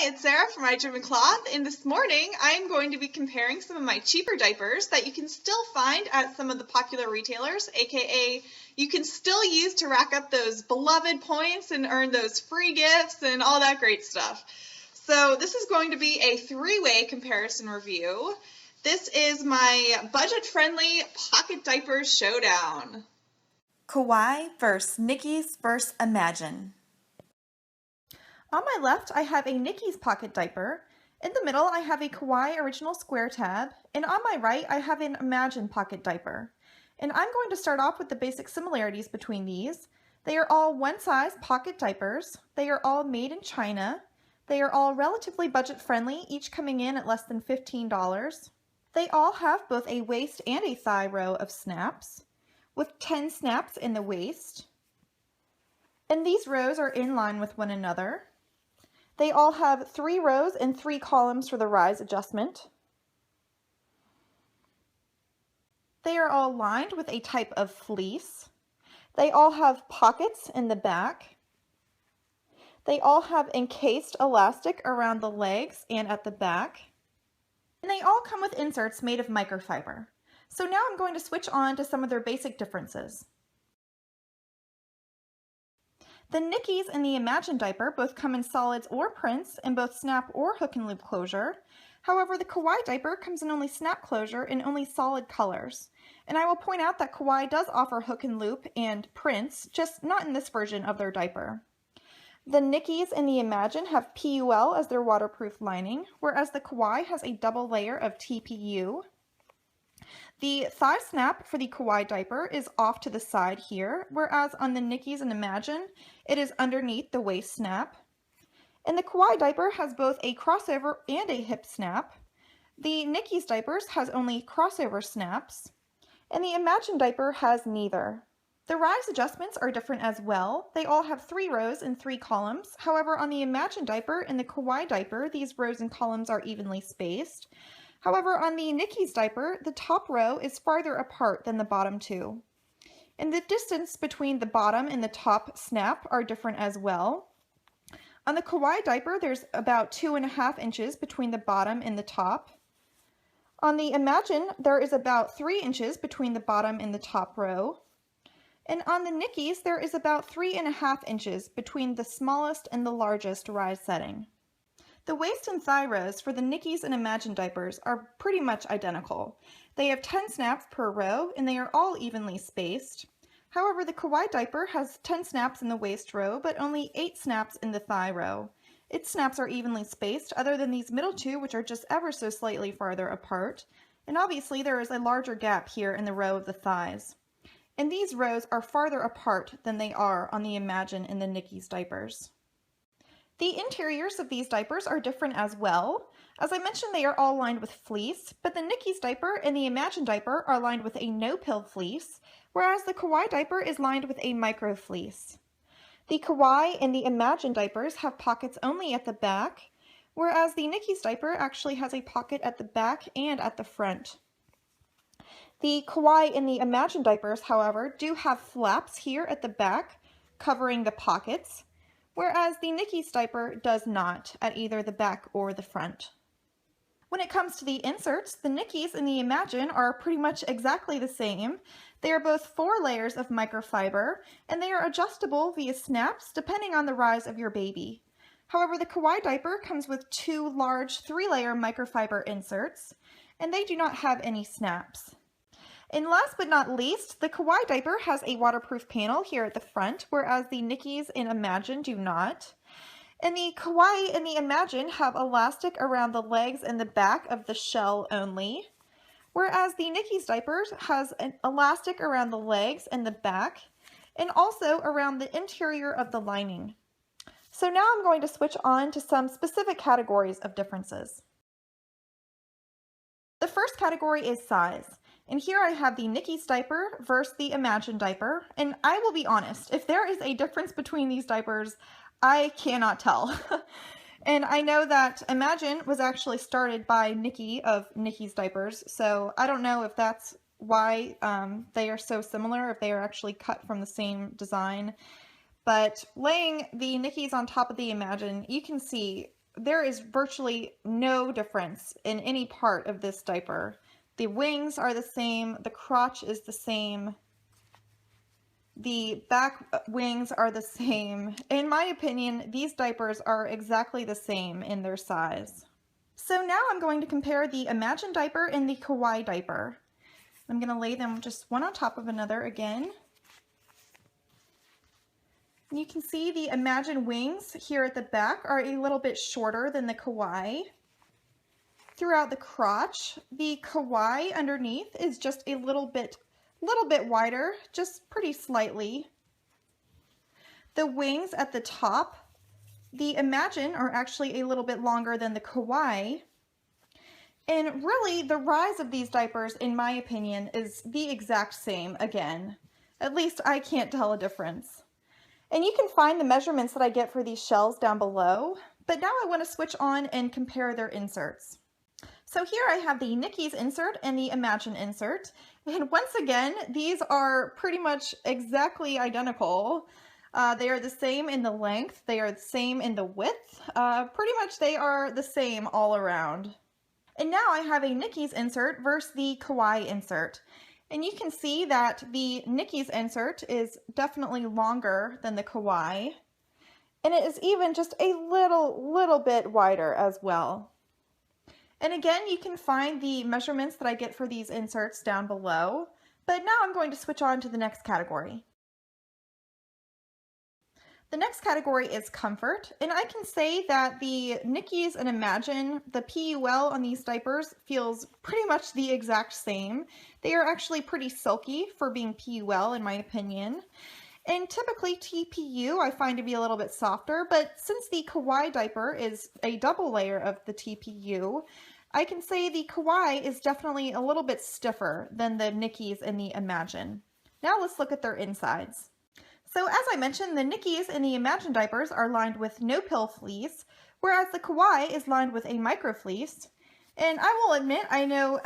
Hi, it's Sarah from My German Cloth, and this morning I'm going to be comparing some of my cheaper diapers that you can still find at some of the popular retailers, aka you can still use to rack up those beloved points and earn those free gifts and all that great stuff. So this is going to be a three-way comparison review. This is my budget-friendly Pocket Diaper showdown. Kawaii versus NICKI'S versus Imagine. On my left, I have a NICKI'S pocket diaper. In the middle, I have a Kawaii original square tab. And on my right, I have an Imagine pocket diaper. And I'm going to start off with the basic similarities between these. They are all one-size pocket diapers. They are all made in China. They are all relatively budget-friendly, each coming in at less than $15. They all have both a waist and a thigh row of snaps, with 10 snaps in the waist. And these rows are in line with one another. They all have 3 rows and 3 columns for the rise adjustment. They are all lined with a type of fleece. They all have pockets in the back. They all have encased elastic around the legs and at the back. And they all come with inserts made of microfiber. So now I'm going to switch on to some of their basic differences. The NICKI'S and the Imagine diaper both come in solids or prints in both snap or hook and loop closure. However, the Kawaii diaper comes in only snap closure in only solid colors. And I will point out that Kawaii does offer hook and loop and prints, just not in this version of their diaper. The NICKI'S and the Imagine have PUL as their waterproof lining, whereas the Kawaii has a double layer of TPU. The thigh snap for the Kawaii diaper is off to the side here, whereas on the NICKI'S and Imagine, it is underneath the waist snap. And the Kawaii diaper has both a crossover and a hip snap. The NICKI'S diapers has only crossover snaps, and the Imagine diaper has neither. The rise adjustments are different as well. They all have 3 rows and 3 columns. However, on the Imagine diaper and the Kawaii diaper, these rows and columns are evenly spaced. However, on the NICKI'S diaper, the top row is farther apart than the bottom 2. And the distance between the bottom and the top snap are different as well. On the Kawaii diaper, there's about 2.5 inches between the bottom and the top. On the Imagine, there is about 3 inches between the bottom and the top row. And on the NICKI'S, there is about 3.5 inches between the smallest and the largest rise setting. The waist and thigh rows for the NICKI'S and Imagine diapers are pretty much identical. They have 10 snaps per row and they are all evenly spaced. However, the Kawaii diaper has 10 snaps in the waist row but only 8 snaps in the thigh row. Its snaps are evenly spaced other than these middle 2, which are just ever so slightly farther apart. And obviously there is a larger gap here in the row of the thighs. And these rows are farther apart than they are on the Imagine and the NICKI'S diapers. The interiors of these diapers are different as well. As I mentioned, they are all lined with fleece, but the NICKI'S diaper and the Imagine diaper are lined with a no-pill fleece, whereas the Kawaii diaper is lined with a micro fleece. The Kawaii and the Imagine diapers have pockets only at the back, whereas the NICKI'S diaper actually has a pocket at the back and at the front. The Kawaii and the Imagine diapers, however, do have flaps here at the back covering the pockets, whereas the NICKI'S diaper does not at either the back or the front. When it comes to the inserts, the NICKI'S and the Imagine are pretty much exactly the same. They are both 4 layers of microfiber, and they are adjustable via snaps depending on the rise of your baby. However, the Kawaii diaper comes with 2 large 3-layer microfiber inserts, and they do not have any snaps. And last but not least, the Kawaii diaper has a waterproof panel here at the front, whereas the NICKI'S and Imagine do not. And the Kawaii and the Imagine have elastic around the legs and the back of the shell only, whereas the NICKI'S diaper has an elastic around the legs and the back, and also around the interior of the lining. So now I'm going to switch on to some specific categories of differences. The first category is size. And here I have the NICKI'S diaper versus the Imagine diaper, and I will be honest, if there is a difference between these diapers, I cannot tell. And I know that Imagine was actually started by Nikki of NICKI'S diapers, so I don't know if that's why they are so similar, if they are actually cut from the same design. But laying the NICKI'S on top of the Imagine, you can see there is virtually no difference in any part of this diaper. The wings are the same, the crotch is the same, the back wings are the same. In my opinion, these diapers are exactly the same in their size. So now I'm going to compare the Imagine diaper and the Kawaii diaper. I'm going to lay them just one on top of another again. And you can see the Imagine wings here at the back are a little bit shorter than the Kawaii. Throughout the crotch, the Kawaii underneath is just a little bit wider, just pretty slightly. The wings at the top, the Imagine are actually a little bit longer than the Kawaii. And really, the rise of these diapers, in my opinion, is the exact same again. At least I can't tell a difference. And you can find the measurements that I get for these shells down below, but now I want to switch on and compare their inserts. So here I have the NICKI'S insert and the Imagine insert, and once again, these are pretty much exactly identical. They are the same in the length, they are the same in the width, pretty much they are the same all around. And now I have a NICKI'S insert versus the Kawaii insert. And you can see that the NICKI'S insert is definitely longer than the Kawaii. And it is even just a little bit wider as well. And again, you can find the measurements that I get for these inserts down below. But now I'm going to switch on to the next category. The next category is comfort, and I can say that the NICKI'S and Imagine, the PUL on these diapers feels pretty much the exact same. They are actually pretty silky for being PUL in my opinion. And typically TPU I find to be a little bit softer, but since the Kawaii diaper is a double layer of the TPU, I can say the Kawaii is definitely a little bit stiffer than the NICKI'S and the Imagine. Now let's look at their insides. So as I mentioned, the NICKI'S and the Imagine diapers are lined with no-pill fleece, whereas the Kawaii is lined with a micro fleece. And I will admit I know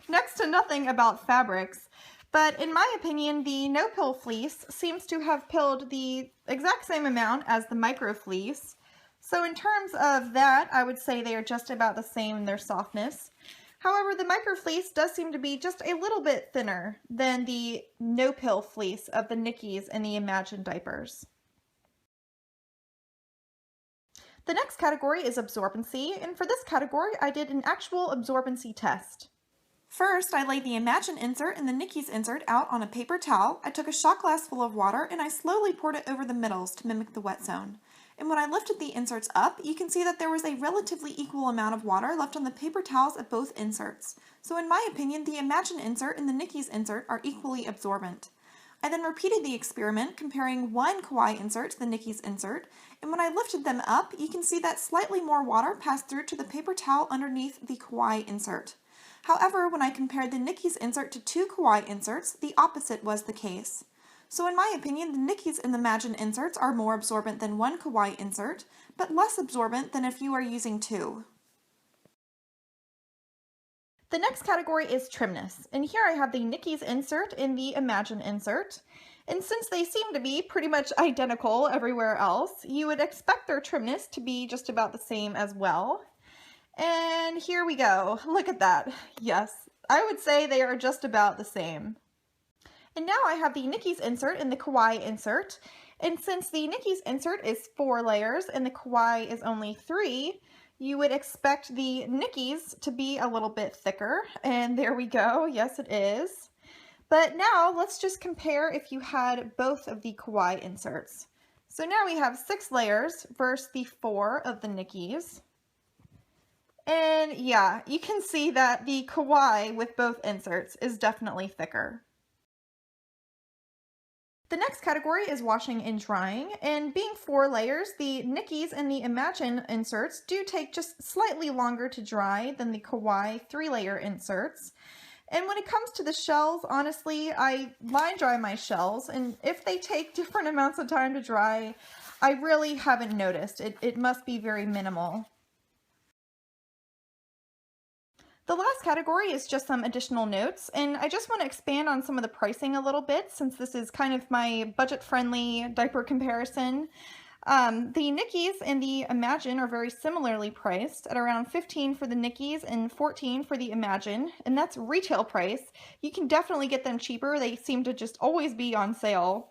next to nothing about fabrics, but in my opinion, the no-pill fleece seems to have pilled the exact same amount as the micro fleece. So in terms of that, I would say they are just about the same in their softness. However, the micro fleece does seem to be just a little bit thinner than the no-pill fleece of the NICKI'S and the Imagine diapers. The next category is absorbency, and for this category I did an actual absorbency test. First, I laid the Imagine insert and the NICKI'S insert out on a paper towel. I took a shot glass full of water and I slowly poured it over the middles to mimic the wet zone. And when I lifted the inserts up, you can see that there was a relatively equal amount of water left on the paper towels at both inserts. So in my opinion, the Imagine insert and the NICKI'S insert are equally absorbent. I then repeated the experiment, comparing one Kawaii insert to the NICKI'S insert, and when I lifted them up, you can see that slightly more water passed through to the paper towel underneath the Kawaii insert. However, when I compared the NICKI'S insert to two Kawaii inserts, the opposite was the case. So in my opinion, the NICKI'S and the Imagine inserts are more absorbent than one Kawaii insert, but less absorbent than if you are using two. The next category is trimness, and here I have the NICKI'S insert and the Imagine insert. And since they seem to be pretty much identical everywhere else, you would expect their trimness to be just about the same as well. And here we go. Look at that. Yes, I would say they are just about the same. And now I have the NICKI'S insert and the Kawaii insert. And since the NICKI'S insert is 4 layers and the Kawaii is only 3, you would expect the NICKI'S to be a little bit thicker. And there we go. Yes, it is. But now let's just compare if you had both of the Kawaii inserts. So now we have 6 layers versus the 4 of the NICKI'S. And yeah, you can see that the Kawaii with both inserts is definitely thicker. The next category is washing and drying, and being 4 layers, the NICKI'S and the Imagine inserts do take just slightly longer to dry than the Kawaii 3-layer inserts. And when it comes to the shells, honestly, I line dry my shells, and if they take different amounts of time to dry, I really haven't noticed. It must be very minimal. The last category is just some additional notes, and I just want to expand on some of the pricing a little bit since this is kind of my budget-friendly diaper comparison. The NICKI'S and the Imagine are very similarly priced at around $15 for the NICKI'S and $14 for the Imagine, and that's retail price. You can definitely get them cheaper. They seem to just always be on sale.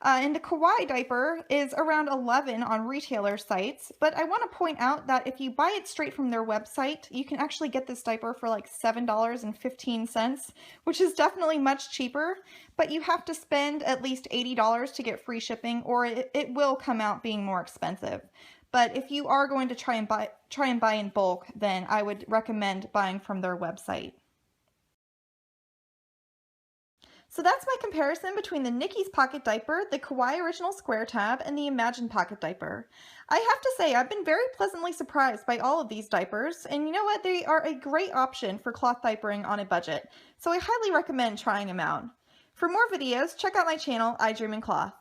And the Kawaii diaper is around $11 on retailer sites, but I want to point out that if you buy it straight from their website, you can actually get this diaper for like $7.15, which is definitely much cheaper, but you have to spend at least $80 to get free shipping, or it will come out being more expensive. But if you are going to try and buy in bulk, then I would recommend buying from their website. So that's my comparison between the NICKI'S Pocket Diaper, the Kawaii Original Square Tab, and the Imagine Pocket Diaper. I have to say, I've been very pleasantly surprised by all of these diapers, and you know what? They are a great option for cloth diapering on a budget, so I highly recommend trying them out. For more videos, check out my channel, I Dream in Cloth.